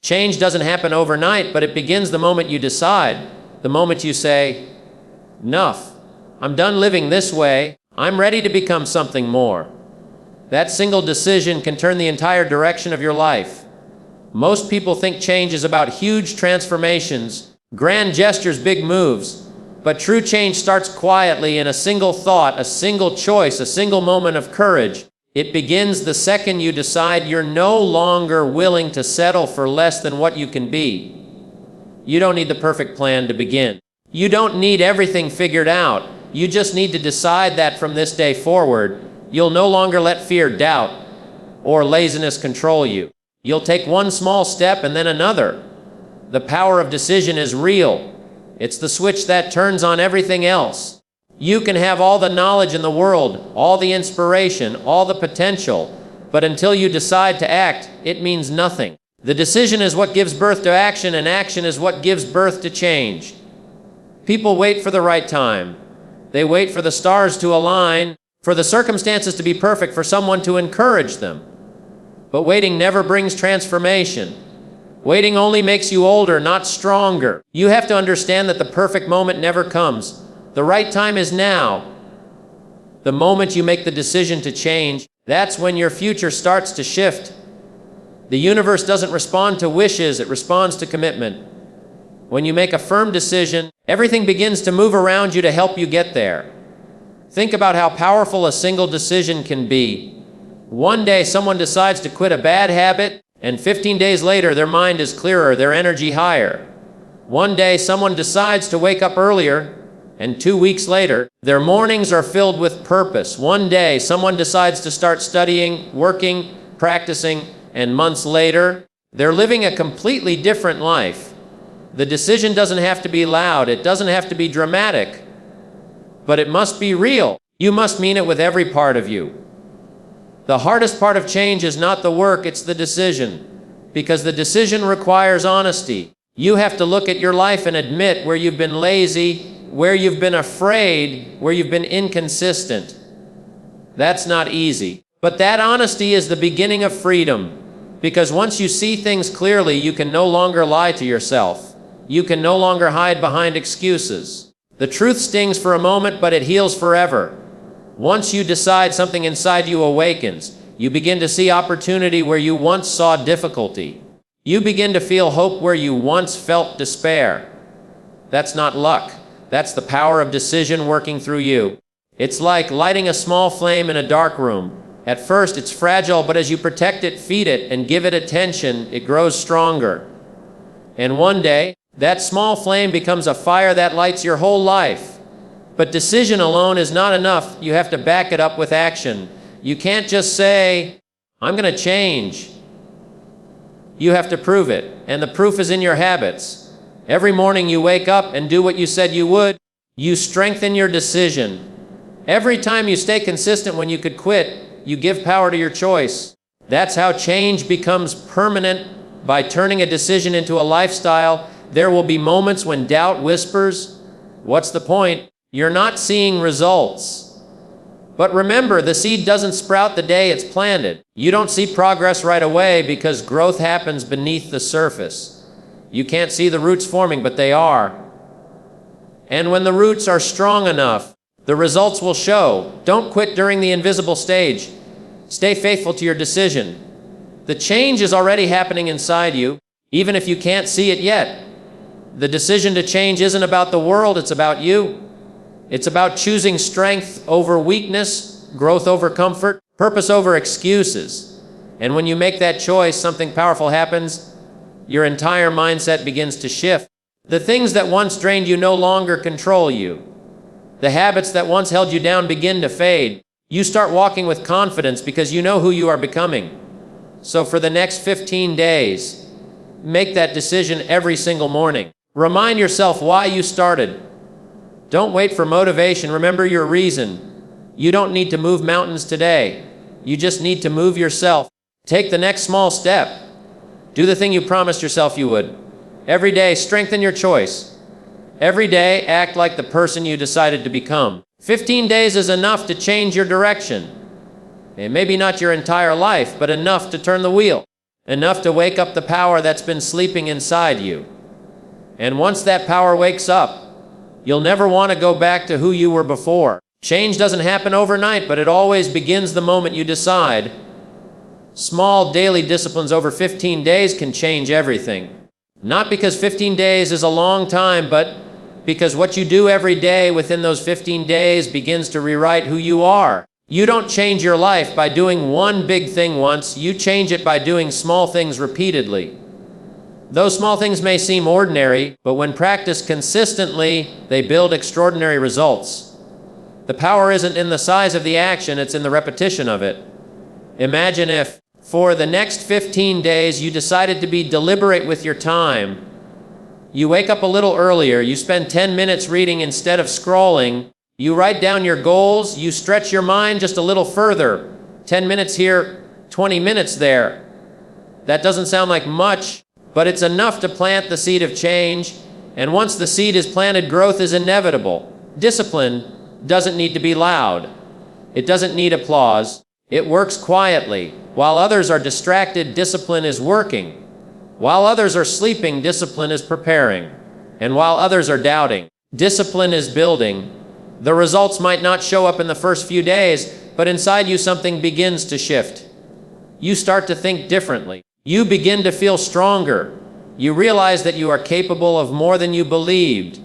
Change doesn't happen overnight, but it begins the moment you decide, the moment you say, "Enough. I'm done living this way. I'm ready to become something more." That single decision can turn the entire direction of your life. Most people think change is about huge transformations, grand gestures, big moves. But true change starts quietly in a single thought, a single choice, a single moment of courage. It begins the second you decide you're no longer willing to settle for less than what you can be. You don't need the perfect plan to begin. You don't need everything figured out. You just need to decide that from this day forward, you'll no longer let fear, doubt, or laziness control you. You'll take one small step and then another. The power of decision is real. It's the switch that turns on everything else. You can have all the knowledge in the world, all the inspiration, all the potential, but until you decide to act, it means nothing. The decision is what gives birth to action, and action is what gives birth to change. People wait for the right time. They wait for the stars to align, for the circumstances to be perfect, for someone to encourage them. But waiting never brings transformation. Waiting only makes you older, not stronger. You have to understand that the perfect moment never comes. The right time is now. The moment you make the decision to change, that's when your future starts to shift. The universe doesn't respond to wishes, it responds to commitment. When you make a firm decision, everything begins to move around you to help you get there. Think about how powerful a single decision can be. One day someone decides to quit a bad habit, and 15 days later their mind is clearer, their energy higher. One day someone decides to wake up earlier, and 2 weeks later, their mornings are filled with purpose. One day someone decides to start studying, working, practicing, and months later, they're living a completely different life. The decision doesn't have to be loud, it doesn't have to be dramatic, but it must be real. You must mean it with every part of you. The hardest part of change is not the work, it's the decision. Because the decision requires honesty. You have to look at your life and admit where you've been lazy, where you've been afraid, where you've been inconsistent. That's not easy. But that honesty is the beginning of freedom. Because once you see things clearly, you can no longer lie to yourself. You can no longer hide behind excuses. The truth stings for a moment, but it heals forever. Once you decide, something inside you awakens. You begin to see opportunity where you once saw difficulty. You begin to feel hope where you once felt despair. That's not luck. That's the power of decision working through you. It's like lighting a small flame in a dark room. At first, it's fragile, but as you protect it, feed it, and give it attention, it grows stronger. And one day, that small flame becomes a fire that lights your whole life. But decision alone is not enough. You have to back it up with action. You can't just say, "I'm going to change." You have to prove it, and the proof is in your habits. Every morning you wake up and do what you said you would. You strengthen your decision. Every time you stay consistent when you could quit, you give power to your choice. That's how change becomes permanent, by turning a decision into a lifestyle. There will be moments when doubt whispers, "What's the point? You're not seeing results." But remember, the seed doesn't sprout the day it's planted. You don't see progress right away because growth happens beneath the surface. You can't see the roots forming, but they are. And when the roots are strong enough, the results will show. Don't quit during the invisible stage. Stay faithful to your decision. The change is already happening inside you, even if you can't see it yet. The decision to change isn't about the world, it's about you. It's about choosing strength over weakness, growth over comfort, purpose over excuses. And when you make that choice, something powerful happens. Your entire mindset begins to shift. The things that once drained you no longer control you. The habits that once held you down begin to fade. You start walking with confidence because you know who you are becoming. So for the next 15 days, make that decision every single morning. Remind yourself why you started. Don't wait for motivation. Remember your reason. You don't need to move mountains today. You just need to move yourself. Take the next small step. Do the thing you promised yourself you would. Every day, strengthen your choice. Every day, act like the person you decided to become. 15 days is enough to change your direction. And maybe not your entire life, but enough to turn the wheel. enough to wake up the power that's been sleeping inside you. And once that power wakes up, you'll never want to go back to who you were before. Change doesn't happen overnight, but it always begins the moment you decide. Small daily disciplines over 15 days can change everything. Not because 15 days is a long time, but because what you do every day within those 15 days begins to rewrite who you are. You don't change your life by doing one big thing once. You change it by doing small things repeatedly. Those small things may seem ordinary, but when practiced consistently, they build extraordinary results. The power isn't in the size of the action, it's in the repetition of it. Imagine if, for the next 15 days, you decided to be deliberate with your time. You wake up a little earlier, you spend 10 minutes reading instead of scrolling, you write down your goals, you stretch your mind just a little further. 10 minutes here, 20 minutes there. That doesn't sound like much, but it's enough to plant the seed of change, and once the seed is planted, growth is inevitable. Discipline doesn't need to be loud. It doesn't need applause. It works quietly. While others are distracted, discipline is working. While others are sleeping, discipline is preparing. And while others are doubting, discipline is building. The results might not show up in the first few days, but inside you something begins to shift. You start to think differently. You begin to feel stronger. You realize that you are capable of more than you believed.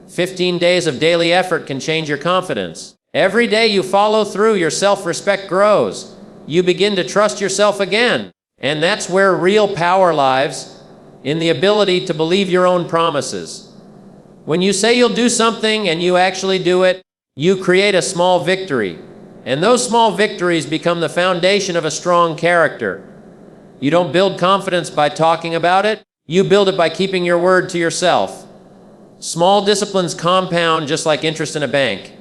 15 days of daily effort can change your confidence. Every day you follow through, your self-respect grows. You begin to trust yourself again. And that's where real power lies, in the ability to believe your own promises. When you say you'll do something and you actually do it, you create a small victory. And those small victories become the foundation of a strong character. You don't build confidence by talking about it. You build it by keeping your word to yourself. Small disciplines compound just like interest in a bank.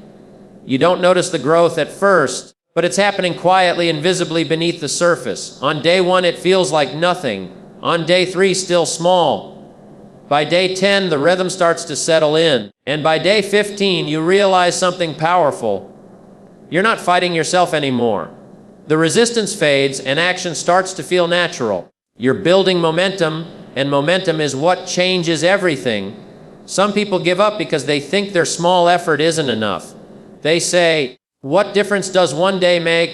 You don't notice the growth at first, but it's happening quietly and visibly beneath the surface. On day 1, it feels like nothing. On day 3, still small. By day 10, the rhythm starts to settle in. And by day 15, you realize something powerful. You're not fighting yourself anymore. The resistance fades and action starts to feel natural. You're building momentum, and momentum is what changes everything. Some people give up because they think their small effort isn't enough. They say, "What difference does one day make?"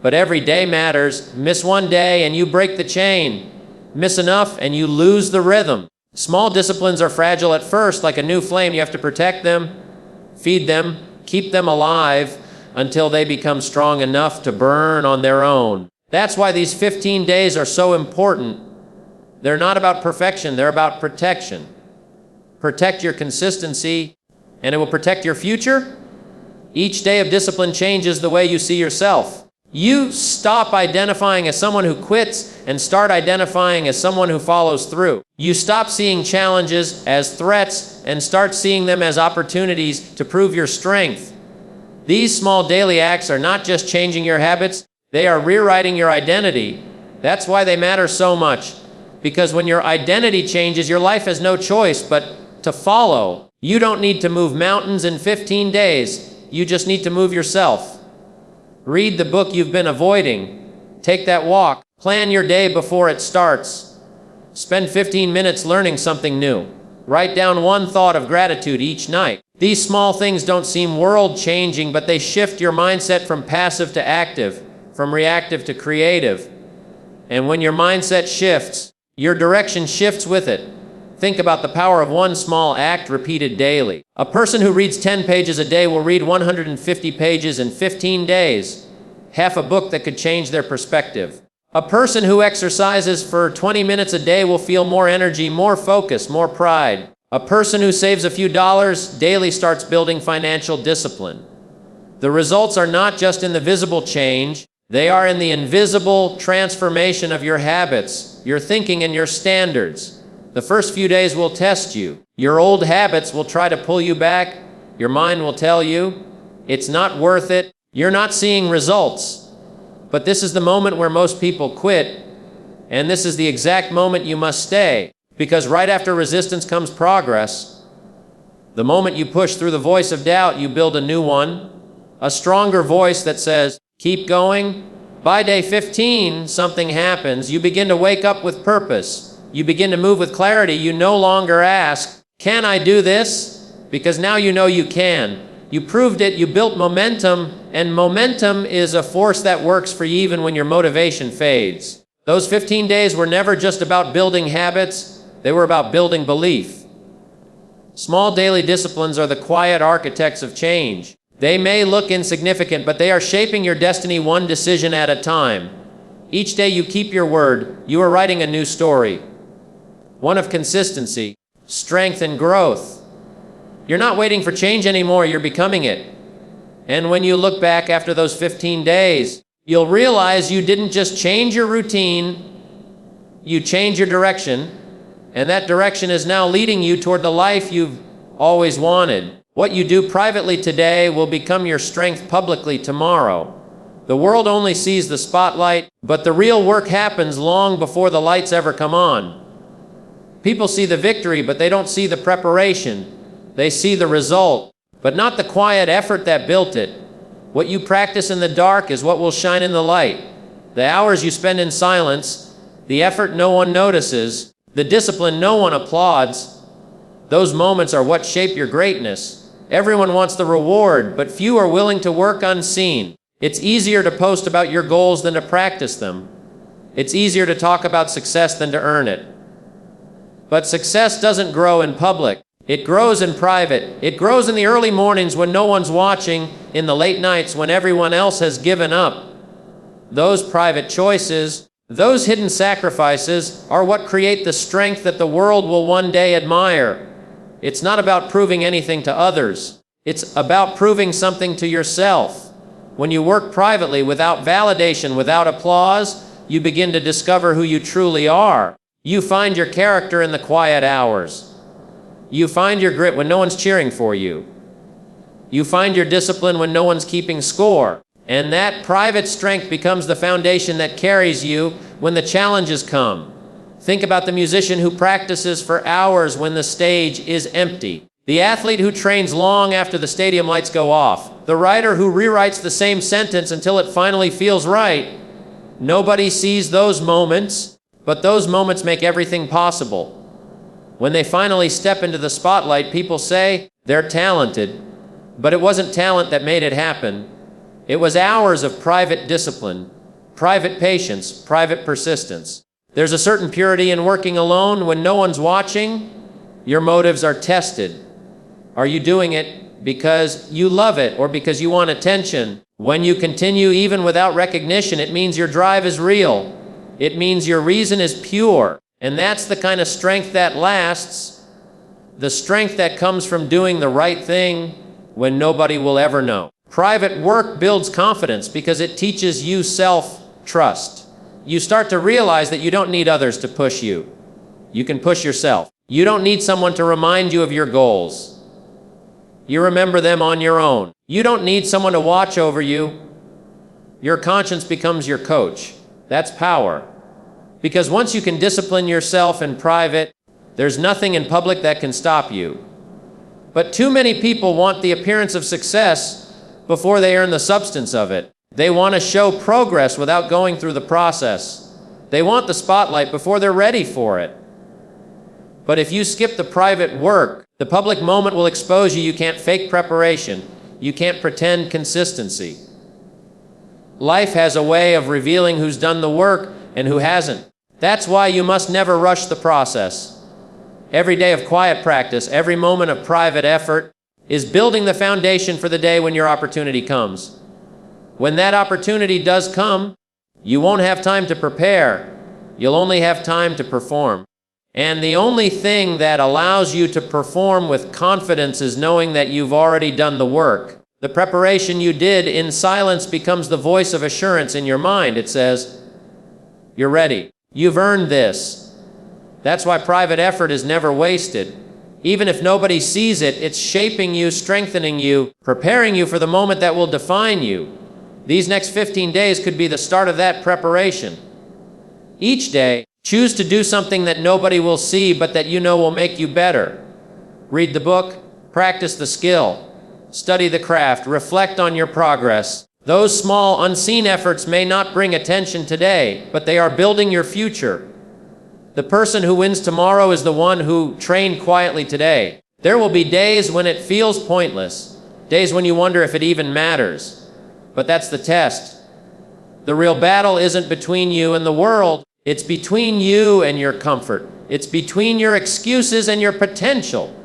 But every day matters. Miss one day and you break the chain. Miss enough and you lose the rhythm. Small disciplines are fragile at first, like a new flame. You have to protect them, feed them, keep them alive until they become strong enough to burn on their own. That's why these 15 days are so important. They're not about perfection, they're about protection. Protect your consistency, and it will protect your future. Each day of discipline changes the way you see yourself. You stop identifying as someone who quits and start identifying as someone who follows through. You stop seeing challenges as threats and start seeing them as opportunities to prove your strength. These small daily acts are not just changing your habits, they are rewriting your identity. That's why they matter so much. Because when your identity changes, your life has no choice but to follow. You don't need to move mountains in 15 days. You just need to move yourself. Read the book you've been avoiding. Take that walk. Plan your day before it starts. Spend 15 minutes learning something new. Write down one thought of gratitude each night. These small things don't seem world-changing, but they shift your mindset from passive to active, from reactive to creative. And when your mindset shifts, your direction shifts with it. Think about the power of one small act repeated daily. A person who reads 10 pages a day will read 150 pages in 15 days, half a book that could change their perspective. A person who exercises for 20 minutes a day will feel more energy, more focus, more pride. A person who saves a few dollars daily starts building financial discipline. The results are not just in the visible change, they are in the invisible transformation of your habits, your thinking, and your standards. The first few days will test you. Your old habits will try to pull you back. Your mind will tell you, it's not worth it. You're not seeing results. But this is the moment where most people quit, and this is the exact moment you must stay, because right after resistance comes progress. The moment you push through the voice of doubt, you build a new one, a stronger voice that says, keep going, By day 15, something happens. You begin to wake up with purpose. You begin to move with clarity. You no longer ask, can I do this? Because now you know you can. You proved it, you built momentum, and momentum is a force that works for you even when your motivation fades. Those 15 days were never just about building habits, they were about building belief. Small daily disciplines are the quiet architects of change. They may look insignificant, but they are shaping your destiny one decision at a time. Each day you keep your word, you are writing a new story. One of consistency, strength, and growth. You're not waiting for change anymore, you're becoming it. And when you look back after those 15 days, you'll realize you didn't just change your routine, you changed your direction, and that direction is now leading you toward the life you've always wanted. What you do privately today will become your strength publicly tomorrow. The world only sees the spotlight, but the real work happens long before the lights ever come on. People see the victory, but they don't see the preparation. They see the result, but not the quiet effort that built it. What you practice in the dark is what will shine in the light. The hours you spend in silence, the effort no one notices, the discipline no one applauds, those moments are what shape your greatness. Everyone wants the reward, but few are willing to work unseen. It's easier to post about your goals than to practice them. It's easier to talk about success than to earn it. But success doesn't grow in public. It grows in private. It grows in the early mornings when no one's watching, in the late nights when everyone else has given up. Those private choices, those hidden sacrifices, are what create the strength that the world will one day admire. It's not about proving anything to others. It's about proving something to yourself. When you work privately without validation, without applause, you begin to discover who you truly are. You find your character in the quiet hours. You find your grit when no one's cheering for you. You find your discipline when no one's keeping score. And that private strength becomes the foundation that carries you when the challenges come. Think about the musician who practices for hours when the stage is empty. The athlete who trains long after the stadium lights go off. The writer who rewrites the same sentence until it finally feels right. Nobody sees those moments, but those moments make everything possible. When they finally step into the spotlight, people say they're talented, but it wasn't talent that made it happen. It was hours of private discipline, private patience, private persistence. There's a certain purity in working alone when no one's watching. Your motives are tested. Are you doing it because you love it or because you want attention? When you continue even without recognition, it means your drive is real. It means your reason is pure. And that's the kind of strength that lasts, the strength that comes from doing the right thing when nobody will ever know. Private work builds confidence because it teaches you self-trust. You start to realize that you don't need others to push you. You can push yourself. You don't need someone to remind you of your goals. You remember them on your own. You don't need someone to watch over you. Your conscience becomes your coach. That's power. Because once you can discipline yourself in private, there's nothing in public that can stop you. But too many people want the appearance of success before they earn the substance of it. They want to show progress without going through the process. They want the spotlight before they're ready for it. But if you skip the private work, the public moment will expose you. You can't fake preparation. You can't pretend consistency. Life has a way of revealing who's done the work and who hasn't. That's why you must never rush the process. Every day of quiet practice, every moment of private effort is building the foundation for the day when your opportunity comes. When that opportunity does come, you won't have time to prepare. You'll only have time to perform. And the only thing that allows you to perform with confidence is knowing that you've already done the work. The preparation you did in silence becomes the voice of assurance in your mind. It says, you're ready. You've earned this. That's why private effort is never wasted. Even if nobody sees it, it's shaping you, strengthening you, preparing you for the moment that will define you. These next 15 days could be the start of that preparation. Each day, choose to do something that nobody will see, but that you know will make you better. Read the book, practice the skill, study the craft, reflect on your progress. Those small, unseen efforts may not bring attention today, but they are building your future. The person who wins tomorrow is the one who trained quietly today. There will be days when it feels pointless, days when you wonder if it even matters. But that's the test. The real battle isn't between you and the world. It's between you and your comfort. It's between your excuses and your potential.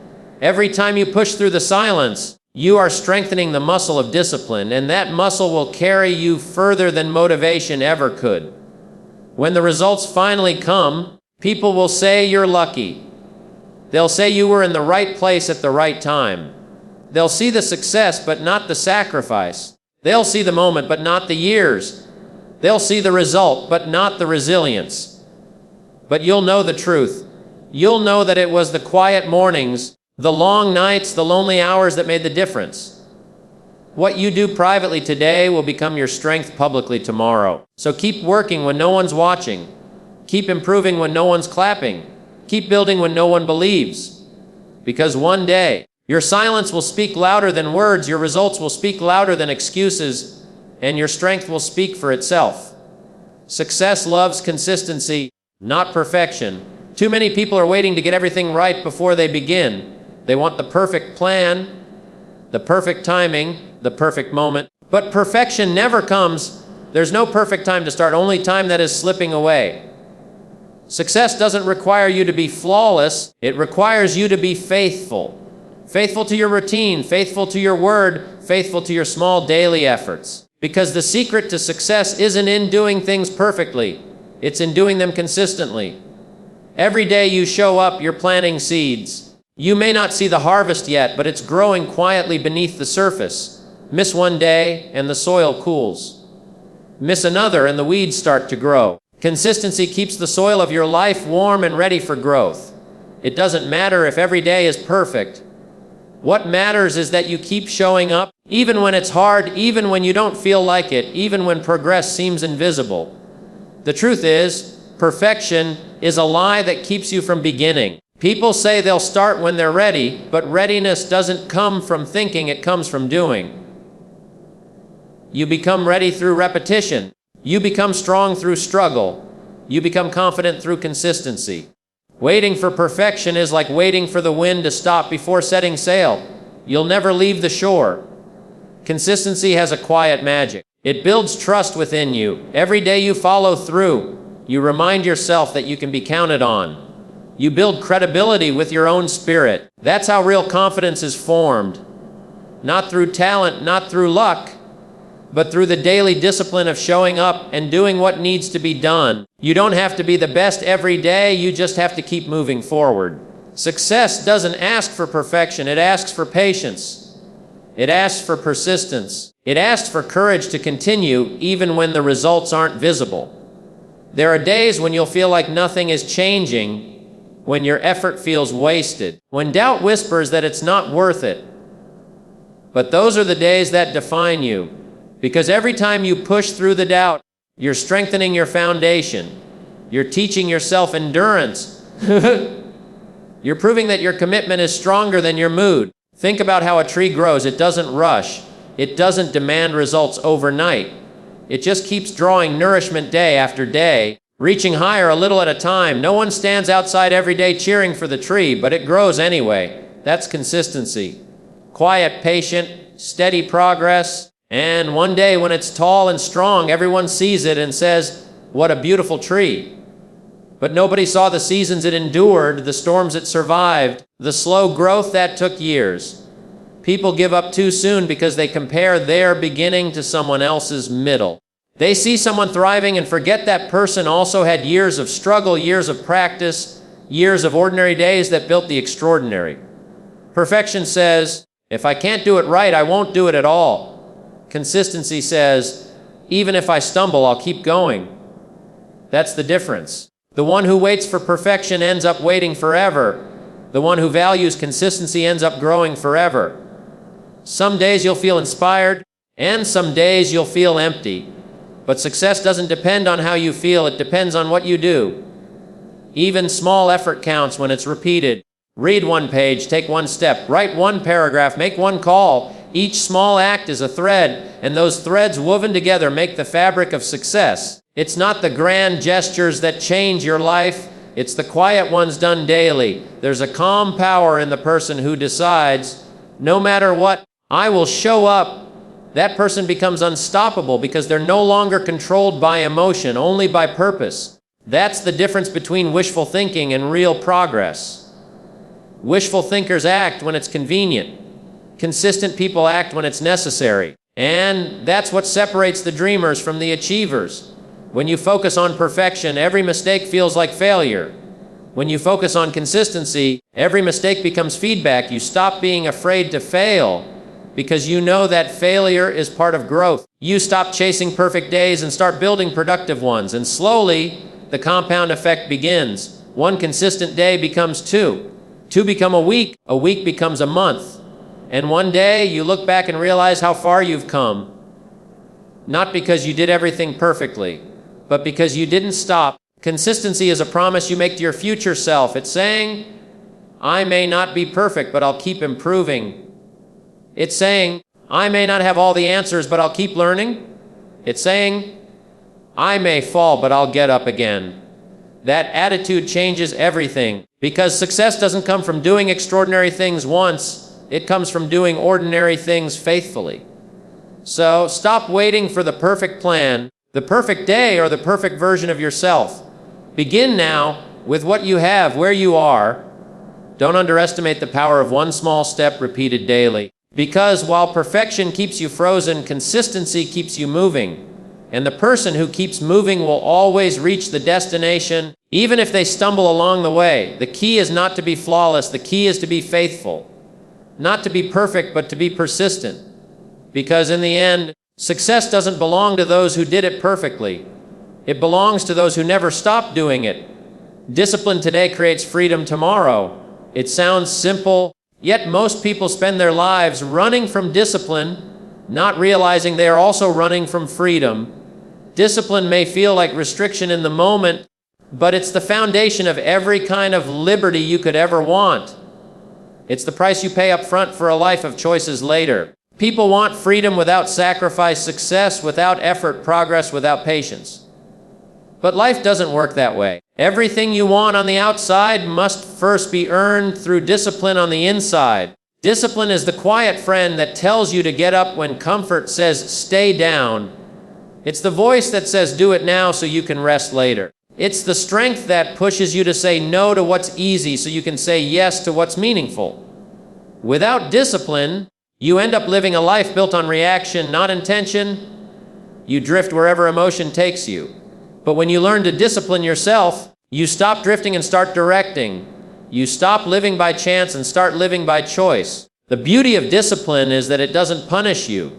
Every time you push through the silence, you are strengthening the muscle of discipline, and that muscle will carry you further than motivation ever could. When the results finally come, people will say you're lucky. They'll say you were in the right place at the right time. They'll see the success, but not the sacrifice. They'll see the moment, but not the years. They'll see the result, but not the resilience. But you'll know the truth. You'll know that it was the quiet mornings, the long nights, the lonely hours that made the difference. What you do privately today will become your strength publicly tomorrow. So keep working when no one's watching. Keep improving when no one's clapping. Keep building when no one believes. Because one day, your silence will speak louder than words, your results will speak louder than excuses, and your strength will speak for itself. Success loves consistency, not perfection. Too many people are waiting to get everything right before they begin. They want the perfect plan, the perfect timing, the perfect moment. But perfection never comes. There's no perfect time to start, only time that is slipping away. Success doesn't require you to be flawless. It requires you to be faithful. Faithful to your routine, faithful to your word, faithful to your small daily efforts. Because the secret to success isn't in doing things perfectly. It's in doing them consistently. Every day you show up, you're planting seeds. You may not see the harvest yet, but it's growing quietly beneath the surface. Miss one day, and the soil cools. Miss another, and the weeds start to grow. Consistency keeps the soil of your life warm and ready for growth. It doesn't matter if every day is perfect. What matters is that you keep showing up, even when it's hard, even when you don't feel like it, even when progress seems invisible. The truth is, perfection is a lie that keeps you from beginning. People say they'll start when they're ready, but readiness doesn't come from thinking, it comes from doing. You become ready through repetition. You become strong through struggle. You become confident through consistency. Waiting for perfection is like waiting for the wind to stop before setting sail. You'll never leave the shore. Consistency has a quiet magic. It builds trust within you. Every day you follow through, you remind yourself that you can be counted on. You build credibility with your own spirit. That's how real confidence is formed. Not through talent, not through luck, but through the daily discipline of showing up and doing what needs to be done. You don't have to be the best every day, you just have to keep moving forward. Success doesn't ask for perfection, it asks for patience. It asks for persistence. It asks for courage to continue even when the results aren't visible. There are days when you'll feel like nothing is changing, when your effort feels wasted, when doubt whispers that it's not worth it. But those are the days that define you, because every time you push through the doubt, you're strengthening your foundation. You're teaching yourself endurance. You're proving that your commitment is stronger than your mood. Think about how a tree grows. It doesn't rush. It doesn't demand results overnight. It just keeps drawing nourishment day after day, reaching higher a little at a time. No one stands outside every day cheering for the tree, but it grows anyway. That's consistency. Quiet, patient, steady progress. And one day when it's tall and strong, everyone sees it and says, "What a beautiful tree." But nobody saw the seasons it endured, the storms it survived, the slow growth that took years. People give up too soon because they compare their beginning to someone else's middle. They see someone thriving and forget that person also had years of struggle, years of practice, years of ordinary days that built the extraordinary. Perfection says, if I can't do it right, I won't do it at all. Consistency says, even if I stumble, I'll keep going. That's the difference. The one who waits for perfection ends up waiting forever. The one who values consistency ends up growing forever. Some days you'll feel inspired, and some days you'll feel empty. But success doesn't depend on how you feel, it depends on what you do. Even small effort counts when it's repeated. Read one page, take one step, write one paragraph, make one call. Each small act is a thread, and those threads woven together make the fabric of success. It's not the grand gestures that change your life, it's the quiet ones done daily. There's a calm power in the person who decides, no matter what, I will show up. That person becomes unstoppable because they're no longer controlled by emotion, only by purpose. That's the difference between wishful thinking and real progress. Wishful thinkers act when it's convenient. Consistent people act when it's necessary. And that's what separates the dreamers from the achievers. When you focus on perfection, every mistake feels like failure. When you focus on consistency, every mistake becomes feedback. You stop being afraid to fail because you know that failure is part of growth. You stop chasing perfect days and start building productive ones. And slowly, the compound effect begins. One consistent day becomes two. Two become a week becomes a month. And one day, you look back and realize how far you've come. Not because you did everything perfectly, but because you didn't stop. Consistency is a promise you make to your future self. It's saying, I may not be perfect, but I'll keep improving. It's saying, I may not have all the answers, but I'll keep learning. It's saying, I may fall, but I'll get up again. That attitude changes everything, because success doesn't come from doing extraordinary things once. It comes from doing ordinary things faithfully. So stop waiting for the perfect plan, the perfect day, or the perfect version of yourself. Begin now with what you have, where you are. Don't underestimate the power of one small step repeated daily. Because while perfection keeps you frozen, consistency keeps you moving. And the person who keeps moving will always reach the destination, even if they stumble along the way. The key is not to be flawless. The key is to be faithful. Not to be perfect, but to be persistent. Because in the end, success doesn't belong to those who did it perfectly. It belongs to those who never stopped doing it. Discipline today creates freedom tomorrow. It sounds simple, yet most people spend their lives running from discipline, not realizing they are also running from freedom. Discipline may feel like restriction in the moment, but it's the foundation of every kind of liberty you could ever want. It's the price you pay up front for a life of choices later. People want freedom without sacrifice, success without effort, progress without patience. But life doesn't work that way. Everything you want on the outside must first be earned through discipline on the inside. Discipline is the quiet friend that tells you to get up when comfort says stay down. It's the voice that says do it now so you can rest later. It's the strength that pushes you to say no to what's easy so you can say yes to what's meaningful. Without discipline, you end up living a life built on reaction, not intention. You drift wherever emotion takes you. But when you learn to discipline yourself, you stop drifting and start directing. You stop living by chance and start living by choice. The beauty of discipline is that it doesn't punish you.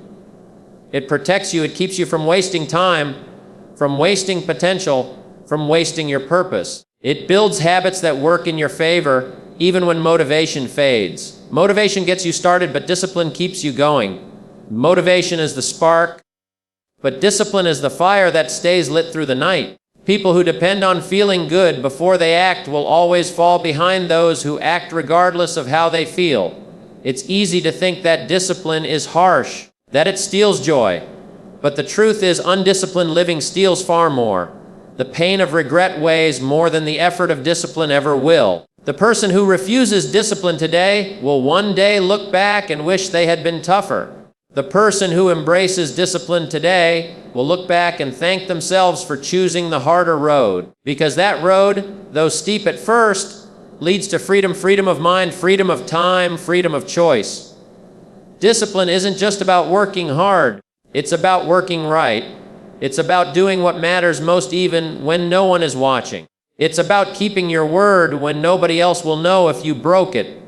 It protects you. It keeps you from wasting time, from wasting potential, from wasting your purpose. It builds habits that work in your favor, even when motivation fades. Motivation gets you started, but discipline keeps you going. Motivation is the spark, but discipline is the fire that stays lit through the night. People who depend on feeling good before they act will always fall behind those who act regardless of how they feel. It's easy to think that discipline is harsh, that it steals joy. But the truth is, undisciplined living steals far more. The pain of regret weighs more than the effort of discipline ever will. The person who refuses discipline today will one day look back and wish they had been tougher. The person who embraces discipline today will look back and thank themselves for choosing the harder road. Because that road, though steep at first, leads to freedom, freedom of mind, freedom of time, freedom of choice. Discipline isn't just about working hard. It's about working right. It's about doing what matters most even when no one is watching. It's about keeping your word when nobody else will know if you broke it.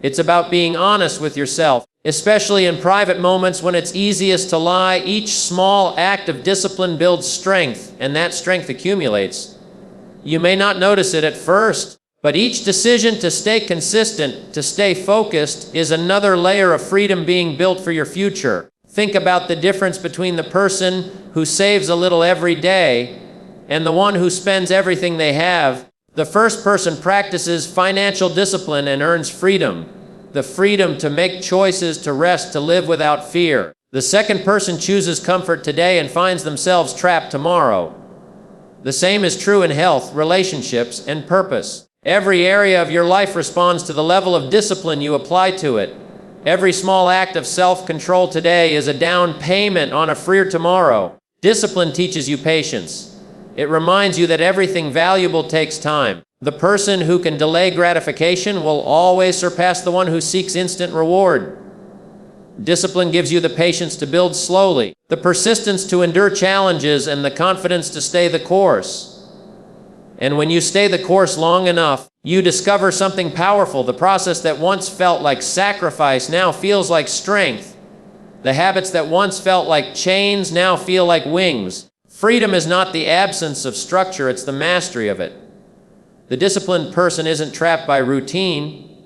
It's about being honest with yourself, especially in private moments when it's easiest to lie. Each small act of discipline builds strength, and that strength accumulates. You may not notice it at first, but each decision to stay consistent, to stay focused, is another layer of freedom being built for your future. Think about the difference between the person who saves a little every day and the one who spends everything they have. The first person practices financial discipline and earns freedom. the freedom to make choices, to rest, to live without fear. The second person chooses comfort today and finds themselves trapped tomorrow. The same is true in health, relationships, and purpose. Every area of your life responds to the level of discipline you apply to it. Every small act of self-control today is a down payment on a freer tomorrow. Discipline teaches you patience. It reminds you that everything valuable takes time. The person who can delay gratification will always surpass the one who seeks instant reward. Discipline gives you the patience to build slowly, the persistence to endure challenges, and the confidence to stay the course. And when you stay the course long enough, you discover something powerful. The process that once felt like sacrifice now feels like strength. The habits that once felt like chains now feel like wings. Freedom is not the absence of structure, it's the mastery of it. The disciplined person isn't trapped by routine.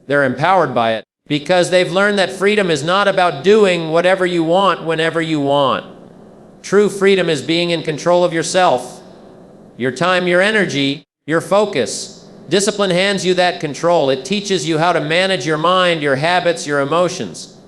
They're empowered by it, because they've learned that freedom is not about doing whatever you want whenever you want. True freedom is being in control of yourself, your time, your energy, your focus. Discipline hands you that control. It teaches you how to manage your mind, your habits, your emotions.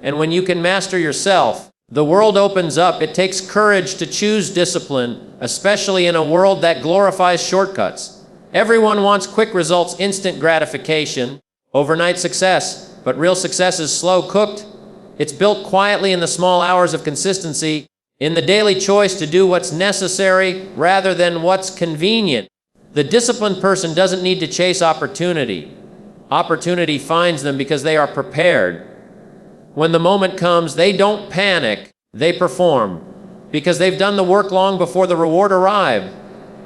And when you can master yourself, the world opens up. It takes courage to choose discipline, especially in a world that glorifies shortcuts. Everyone wants quick results, instant gratification, overnight success, but real success is slow cooked. It's built quietly in the small hours of consistency, in the daily choice to do what's necessary rather than what's convenient. The disciplined person doesn't need to chase opportunity. Opportunity finds them because they are prepared. When the moment comes, they don't panic, they perform, because they've done the work long before the reward arrives.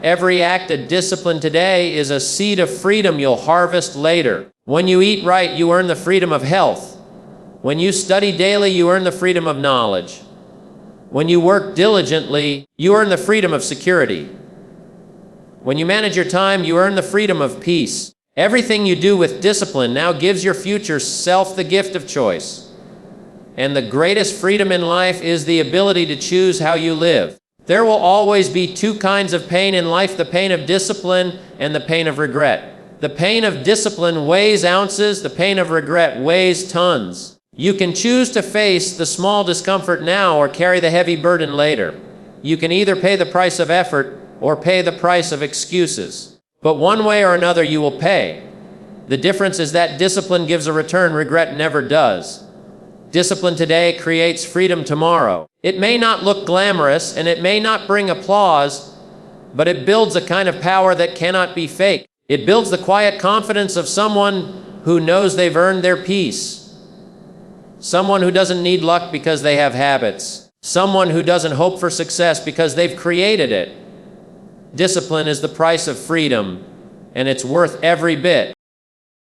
Every act of discipline today is a seed of freedom you'll harvest later. When you eat right, you earn the freedom of health. When you study daily, you earn the freedom of knowledge. When you work diligently, you earn the freedom of security. When you manage your time, you earn the freedom of peace. Everything you do with discipline now gives your future self the gift of choice. And the greatest freedom in life is the ability to choose how you live. There will always be two kinds of pain in life, the pain of discipline and the pain of regret. The pain of discipline weighs ounces, the pain of regret weighs tons. You can choose to face the small discomfort now or carry the heavy burden later. You can either pay the price of effort or pay the price of excuses. But one way or another you will pay. The difference is that discipline gives a return, regret never does. Discipline today creates freedom tomorrow. It may not look glamorous and it may not bring applause, but it builds a kind of power that cannot be faked. It builds the quiet confidence of someone who knows they've earned their peace. Someone who doesn't need luck because they have habits. Someone who doesn't hope for success because they've created it. Discipline is the price of freedom, and it's worth every bit.